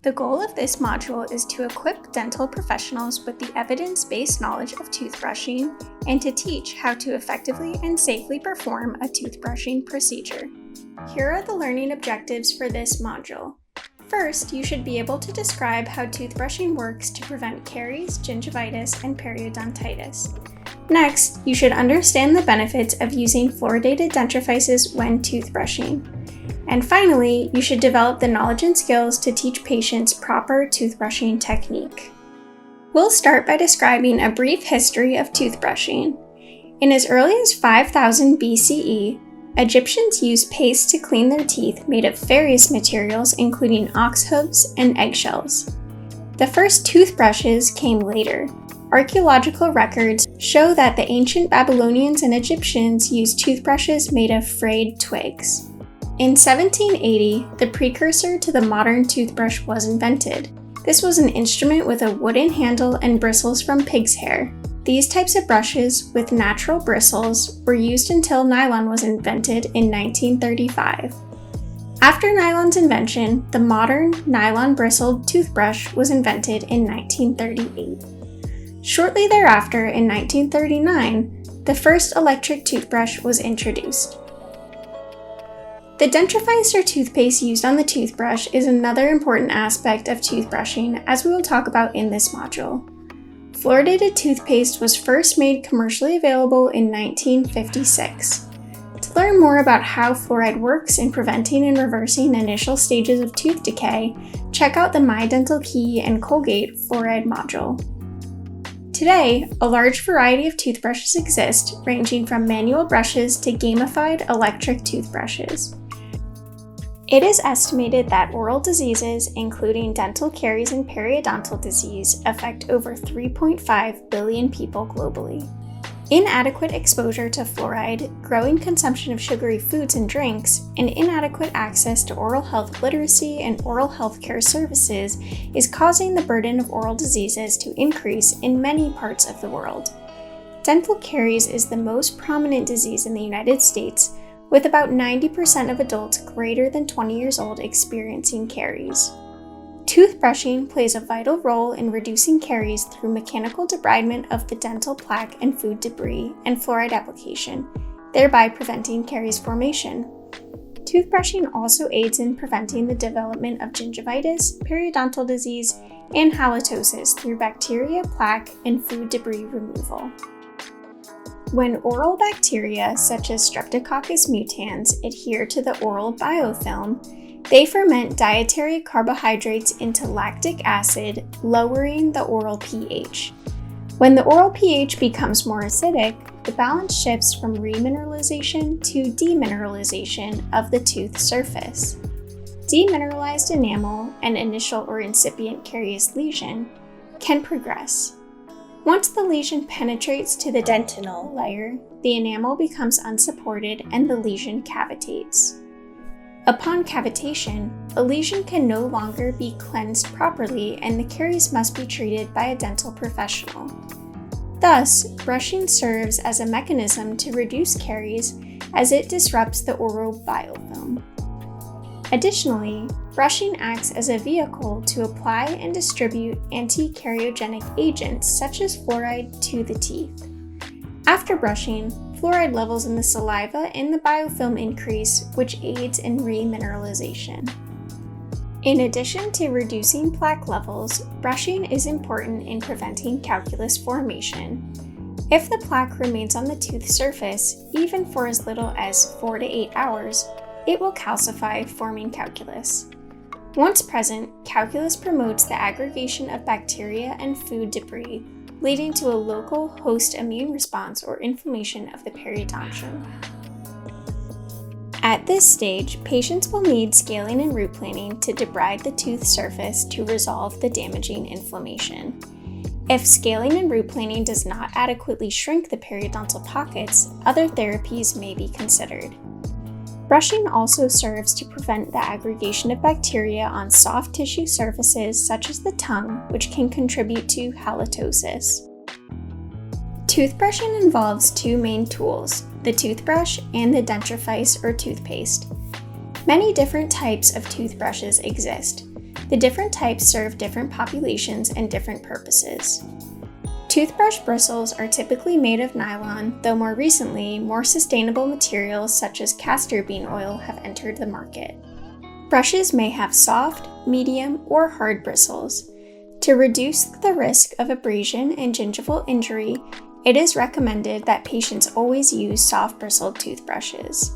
The goal of this module is to equip dental professionals with the evidence-based knowledge of toothbrushing and to teach how to effectively and safely perform a toothbrushing procedure. Here are the learning objectives for this module. First, you should be able to describe how toothbrushing works to prevent caries, gingivitis, and periodontitis. Next, you should understand the benefits of using fluoridated dentifrices when toothbrushing. And finally, you should develop the knowledge and skills to teach patients proper toothbrushing technique. We'll start by describing a brief history of toothbrushing. In as early as 5000 BCE, Egyptians used paste to clean their teeth made of various materials including ox hooves and eggshells. The first toothbrushes came later. Archaeological records show that the ancient Babylonians and Egyptians used toothbrushes made of frayed twigs. In 1780, the precursor to the modern toothbrush was invented. This was an instrument with a wooden handle and bristles from pig's hair. These types of brushes with natural bristles were used until nylon was invented in 1935. After nylon's invention, the modern nylon bristled toothbrush was invented in 1938. Shortly thereafter, in 1939, the first electric toothbrush was introduced. The dentifrice or toothpaste used on the toothbrush is another important aspect of toothbrushing, as we will talk about in this module. Fluoridated toothpaste was first made commercially available in 1956. To learn more about how fluoride works in preventing and reversing initial stages of tooth decay, check out the My Dental Key and Colgate fluoride module. Today, a large variety of toothbrushes exist, ranging from manual brushes to gamified electric toothbrushes. It is estimated that oral diseases, including dental caries and periodontal disease, affect over 3.5 billion people globally. Inadequate exposure to fluoride, growing consumption of sugary foods and drinks, and inadequate access to oral health literacy and oral health care services is causing the burden of oral diseases to increase in many parts of the world. Dental caries is the most prominent disease in the United States, with about 90% of adults greater than 20 years old experiencing caries. Toothbrushing plays a vital role in reducing caries through mechanical debridement of the dental plaque and food debris and fluoride application, thereby preventing caries formation. Toothbrushing also aids in preventing the development of gingivitis, periodontal disease, and halitosis through bacteria, plaque, and food debris removal. When oral bacteria, such as Streptococcus mutans, adhere to the oral biofilm, they ferment dietary carbohydrates into lactic acid, lowering the oral pH. When the oral pH becomes more acidic, the balance shifts from remineralization to demineralization of the tooth surface. Demineralized enamel, an initial or incipient carious lesion, can progress. Once the lesion penetrates to the dentinal layer, the enamel becomes unsupported and the lesion cavitates. Upon cavitation, a lesion can no longer be cleansed properly and the caries must be treated by a dental professional. Thus, brushing serves as a mechanism to reduce caries as it disrupts the oral biofilm. Additionally, brushing acts as a vehicle to apply and distribute anti-cariogenic agents such as fluoride to the teeth. After brushing, fluoride levels in the saliva and the biofilm increase, which aids in remineralization. In addition to reducing plaque levels, brushing is important in preventing calculus formation. If the plaque remains on the tooth surface, even for as little as 4 to 8 hours, it will calcify, forming calculus. Once present, calculus promotes the aggregation of bacteria and food debris, leading to a local host immune response or inflammation of the periodontium. At this stage, patients will need scaling and root planing to debride the tooth surface to resolve the damaging inflammation. If scaling and root planing does not adequately shrink the periodontal pockets, other therapies may be considered. Brushing also serves to prevent the aggregation of bacteria on soft tissue surfaces such as the tongue, which can contribute to halitosis. Toothbrushing involves two main tools, the toothbrush and the dentifrice or toothpaste. Many different types of toothbrushes exist. The different types serve different populations and different purposes. Toothbrush bristles are typically made of nylon, though more recently, more sustainable materials such as castor bean oil have entered the market. Brushes may have soft, medium, or hard bristles. To reduce the risk of abrasion and gingival injury, it is recommended that patients always use soft-bristled toothbrushes.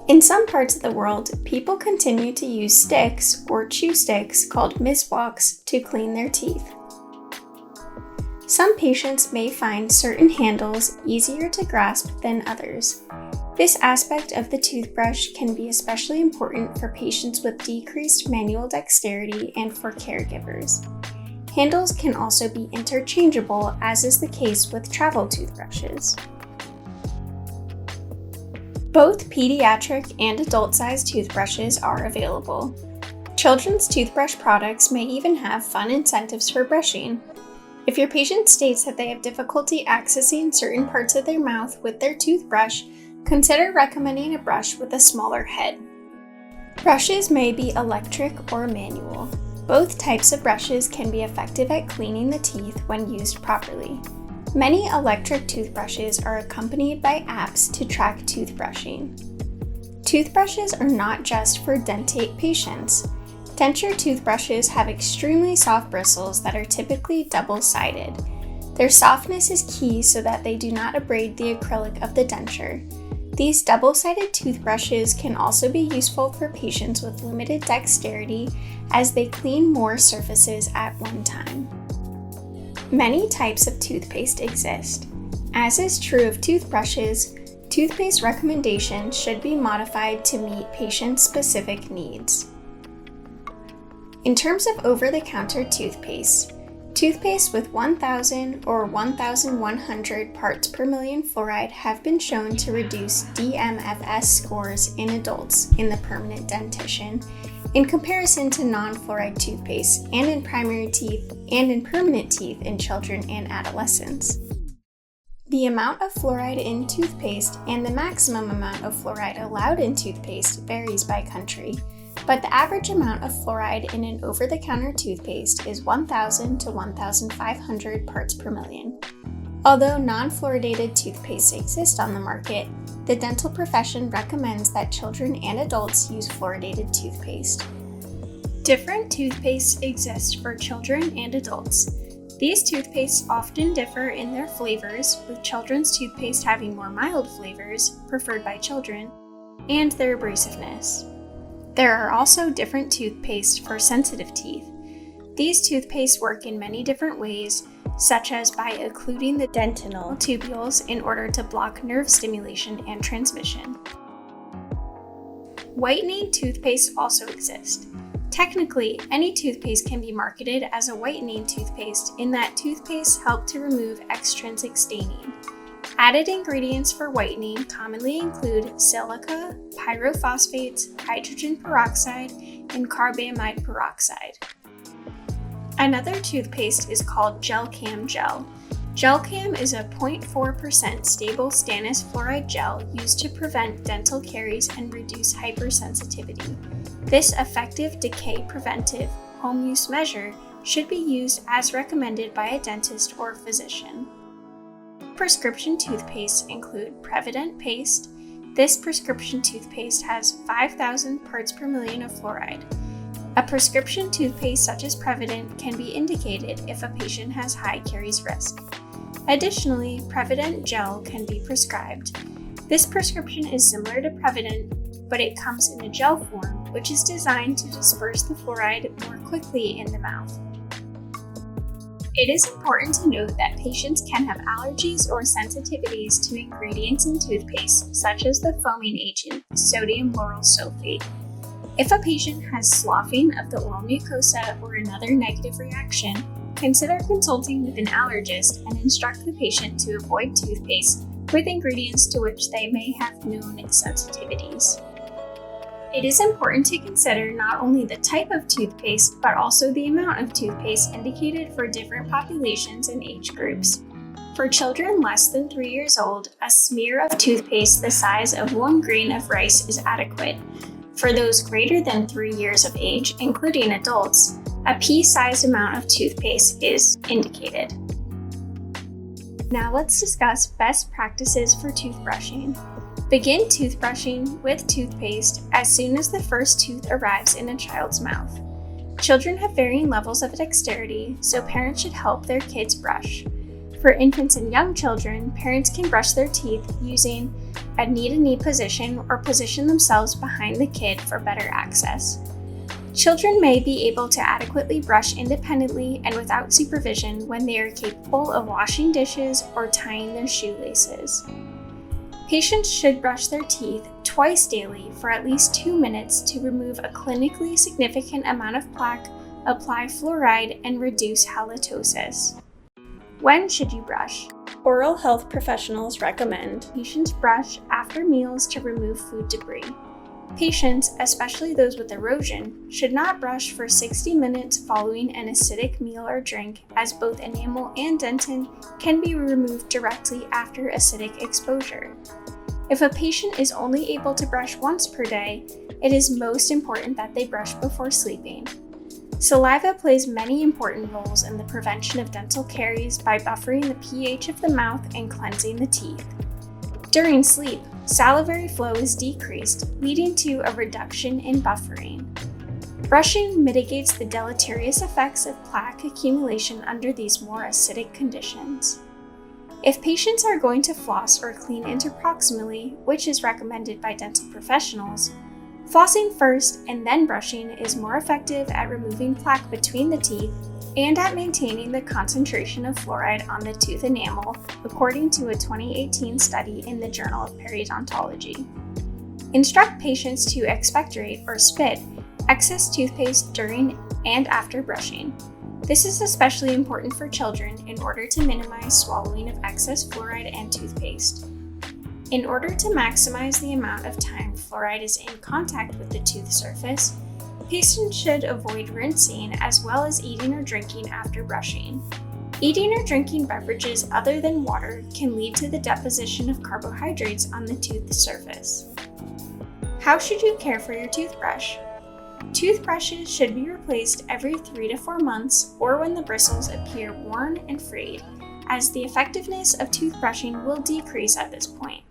In some parts of the world, people continue to use sticks or chew sticks called miswaks to clean their teeth. Some patients may find certain handles easier to grasp than others. This aspect of the toothbrush can be especially important for patients with decreased manual dexterity and for caregivers. Handles can also be interchangeable, as is the case with travel toothbrushes. Both pediatric and adult-sized toothbrushes are available. Children's toothbrush products may even have fun incentives for brushing. If your patient states that they have difficulty accessing certain parts of their mouth with their toothbrush, consider recommending a brush with a smaller head. Brushes may be electric or manual. Both types of brushes can be effective at cleaning the teeth when used properly. Many electric toothbrushes are accompanied by apps to track toothbrushing. Toothbrushes are not just for dentate patients. Denture toothbrushes have extremely soft bristles that are typically double-sided. Their softness is key so that they do not abrade the acrylic of the denture. These double-sided toothbrushes can also be useful for patients with limited dexterity as they clean more surfaces at one time. Many types of toothpaste exist. As is true of toothbrushes, toothpaste recommendations should be modified to meet patient-specific needs. In terms of over-the-counter toothpaste with 1,000 or 1,100 parts per million fluoride have been shown to reduce DMFS scores in adults in the permanent dentition in comparison to non-fluoride toothpaste and in primary teeth and in permanent teeth in children and adolescents. The amount of fluoride in toothpaste and the maximum amount of fluoride allowed in toothpaste varies by country, but the average amount of fluoride in an over-the-counter toothpaste is 1,000 to 1,500 parts per million. Although non-fluoridated toothpaste exist on the market, the dental profession recommends that children and adults use fluoridated toothpaste. Different toothpastes exist for children and adults. These toothpastes often differ in their flavors, with children's toothpaste having more mild flavors, preferred by children, and their abrasiveness. There are also different toothpaste for sensitive teeth. These toothpastes work in many different ways, such as by occluding the dentinal tubules in order to block nerve stimulation and transmission. Whitening toothpaste also exist. Technically, any toothpaste can be marketed as a whitening toothpaste in that toothpaste help to remove extrinsic staining. Added ingredients for whitening commonly include silica, pyrophosphates, hydrogen peroxide, and carbamide peroxide. Another toothpaste is called Gelcam gel. Gelcam is a 0.4% stable stannous fluoride gel used to prevent dental caries and reduce hypersensitivity. This effective decay preventive home use measure should be used as recommended by a dentist or physician. Prescription toothpastes include Prevident paste. This prescription toothpaste has 5,000 parts per million of fluoride. A prescription toothpaste such as Prevident can be indicated if a patient has high caries risk. Additionally, Prevident gel can be prescribed. This prescription is similar to Prevident, but it comes in a gel form, which is designed to disperse the fluoride more quickly in the mouth. It is important to note that patients can have allergies or sensitivities to ingredients in toothpaste, such as the foaming agent, sodium lauryl sulfate. If a patient has sloughing of the oral mucosa or another negative reaction, consider consulting with an allergist and instruct the patient to avoid toothpaste with ingredients to which they may have known sensitivities. It is important to consider not only the type of toothpaste, but also the amount of toothpaste indicated for different populations and age groups. For children less than 3 years old, a smear of toothpaste the size of 1 grain of rice is adequate. For those greater than 3 years of age, including adults, a pea-sized amount of toothpaste is indicated. Now let's discuss best practices for toothbrushing. Begin toothbrushing with toothpaste as soon as the first tooth arrives in a child's mouth. Children have varying levels of dexterity, so parents should help their kids brush. For infants and young children, parents can brush their teeth using a knee-to-knee position or position themselves behind the kid for better access. Children may be able to adequately brush independently and without supervision when they are capable of washing dishes or tying their shoelaces. Patients should brush their teeth twice daily for at least 2 minutes to remove a clinically significant amount of plaque, apply fluoride, and reduce halitosis. When should you brush? Oral health professionals recommend patients brush after meals to remove food debris. Patients, especially those with erosion, should not brush for 60 minutes following an acidic meal or drink, as both enamel and dentin can be removed directly after acidic exposure. If a patient is only able to brush once per day, it is most important that they brush before sleeping. Saliva plays many important roles in the prevention of dental caries by buffering the pH of the mouth and cleansing the teeth. During sleep, salivary flow is decreased, leading to a reduction in buffering. Brushing mitigates the deleterious effects of plaque accumulation under these more acidic conditions. If patients are going to floss or clean interproximally, which is recommended by dental professionals, flossing first and then brushing is more effective at removing plaque between the teeth and at maintaining the concentration of fluoride on the tooth enamel, according to a 2018 study in the Journal of Periodontology. Instruct patients to expectorate or spit excess toothpaste during and after brushing. This is especially important for children in order to minimize swallowing of excess fluoride and toothpaste. In order to maximize the amount of time fluoride is in contact with the tooth surface, patients should avoid rinsing as well as eating or drinking after brushing. Eating or drinking beverages other than water can lead to the deposition of carbohydrates on the tooth surface. How should you care for your toothbrush? Toothbrushes should be replaced every 3 to 4 months or when the bristles appear worn and frayed, as the effectiveness of toothbrushing will decrease at this point.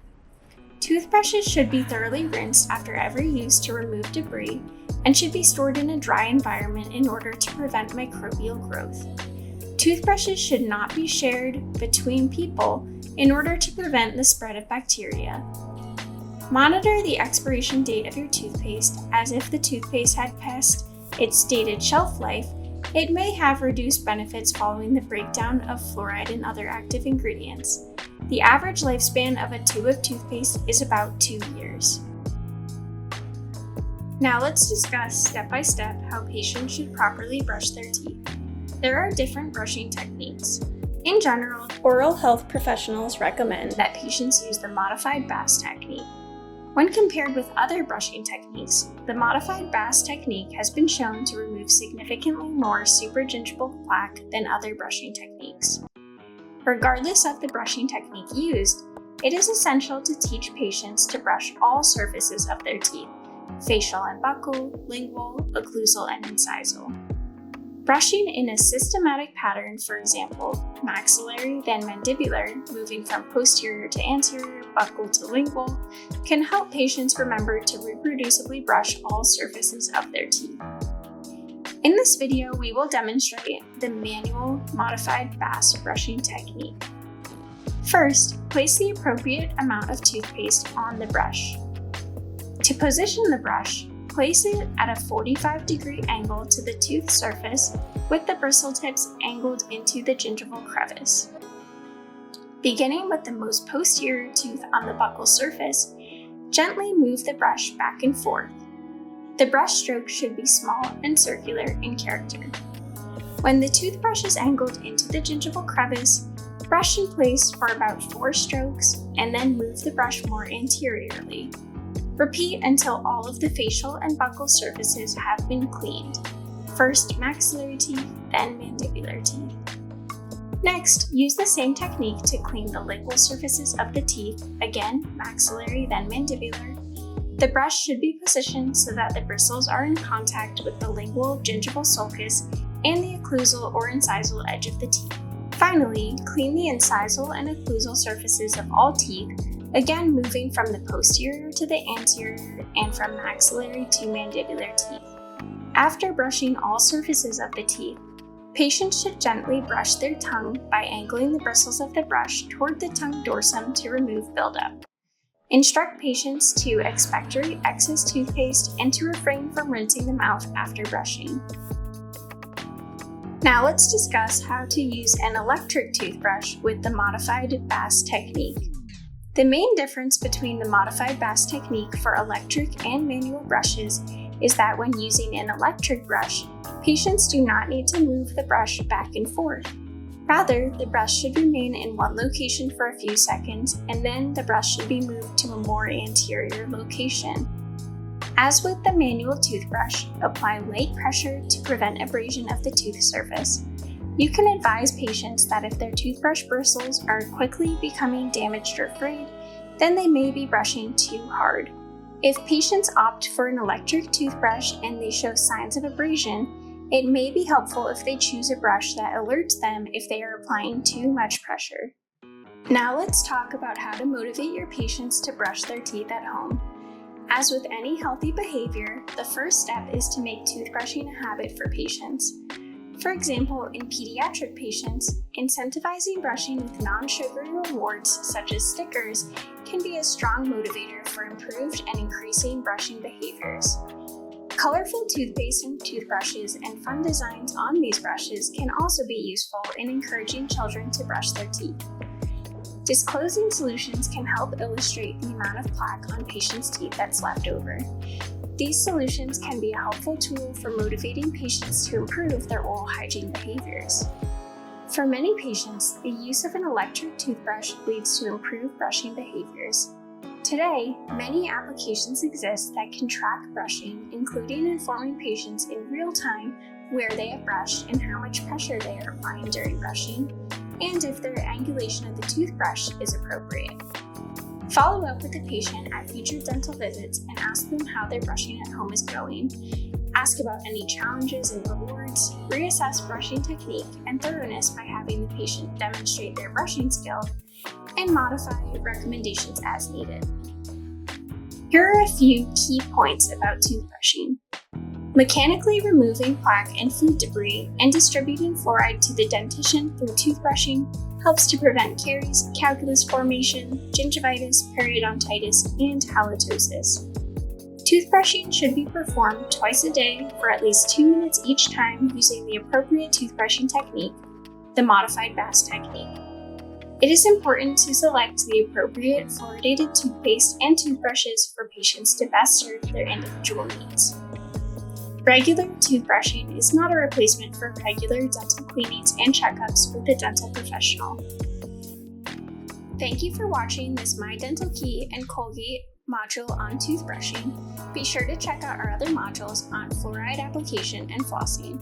Toothbrushes should be thoroughly rinsed after every use to remove debris and should be stored in a dry environment in order to prevent microbial growth. Toothbrushes should not be shared between people in order to prevent the spread of bacteria. Monitor the expiration date of your toothpaste, as if the toothpaste had passed its stated shelf life, it may have reduced benefits following the breakdown of fluoride and other active ingredients. The average lifespan of a tube of toothpaste is about 2 years. Now let's discuss step by step how patients should properly brush their teeth. There are different brushing techniques. In general, oral health professionals recommend that patients use the modified Bass technique. When compared with other brushing techniques, the modified Bass technique has been shown to remove significantly more supragingival plaque than other brushing techniques. Regardless of the brushing technique used, it is essential to teach patients to brush all surfaces of their teeth: facial and buccal, lingual, occlusal, and incisal. Brushing in a systematic pattern, for example, maxillary then mandibular, moving from posterior to anterior, buccal to lingual, can help patients remember to reproducibly brush all surfaces of their teeth. In this video, we will demonstrate the manual modified Bass brushing technique. First, place the appropriate amount of toothpaste on the brush. To position the brush, place it at a 45-degree angle to the tooth surface with the bristle tips angled into the gingival crevice. Beginning with the most posterior tooth on the buccal surface, gently move the brush back and forth. The brush stroke should be small and circular in character. When the toothbrush is angled into the gingival crevice, brush in place for about 4 strokes and then move the brush more anteriorly. Repeat until all of the facial and buccal surfaces have been cleaned. First maxillary teeth, then mandibular teeth. Next, use the same technique to clean the lingual surfaces of the teeth, again maxillary, then mandibular. The brush should be positioned so that the bristles are in contact with the lingual gingival sulcus and the occlusal or incisal edge of the teeth. Finally, clean the incisal and occlusal surfaces of all teeth, again moving from the posterior to the anterior and from maxillary to mandibular teeth. After brushing all surfaces of the teeth, patients should gently brush their tongue by angling the bristles of the brush toward the tongue dorsum to remove buildup. Instruct patients to expectorate excess toothpaste and to refrain from rinsing the mouth after brushing. Now let's discuss how to use an electric toothbrush with the modified BASS technique. The main difference between the modified BASS technique for electric and manual brushes is that when using an electric brush, patients do not need to move the brush back and forth. Rather, the brush should remain in one location for a few seconds, and then the brush should be moved to a more anterior location. As with the manual toothbrush, apply light pressure to prevent abrasion of the tooth surface. You can advise patients that if their toothbrush bristles are quickly becoming damaged or frayed, then they may be brushing too hard. If patients opt for an electric toothbrush and they show signs of abrasion, it may be helpful if they choose a brush that alerts them if they are applying too much pressure. Now let's talk about how to motivate your patients to brush their teeth at home. As with any healthy behavior, the first step is to make toothbrushing a habit for patients. For example, in pediatric patients, incentivizing brushing with non-sugary rewards such as stickers can be a strong motivator for improved and increasing brushing behaviors. Colorful toothpaste and toothbrushes and fun designs on these brushes can also be useful in encouraging children to brush their teeth. Disclosing solutions can help illustrate the amount of plaque on patients' teeth that's left over. These solutions can be a helpful tool for motivating patients to improve their oral hygiene behaviors. For many patients, the use of an electric toothbrush leads to improved brushing behaviors. Today, many applications exist that can track brushing, including informing patients in real time where they have brushed and how much pressure they are applying during brushing, and if their angulation of the toothbrush is appropriate. Follow up with the patient at future dental visits and ask them how their brushing at home is going. Ask about any challenges and rewards, reassess brushing technique and thoroughness by having the patient demonstrate their brushing skill, and modify recommendations as needed. Here are a few key points about toothbrushing. Mechanically removing plaque and food debris and distributing fluoride to the dentition through toothbrushing helps to prevent caries, calculus formation, gingivitis, periodontitis, and halitosis. Toothbrushing should be performed twice a day for at least 2 minutes each time using the appropriate toothbrushing technique, the modified BASS technique. It is important to select the appropriate fluoridated toothpaste and toothbrushes for patients to best serve their individual needs. Regular toothbrushing is not a replacement for regular dental cleanings and checkups with a dental professional. Thank you for watching this My Dental Key and Colgate module on toothbrushing. Be sure to check out our other modules on fluoride application and flossing.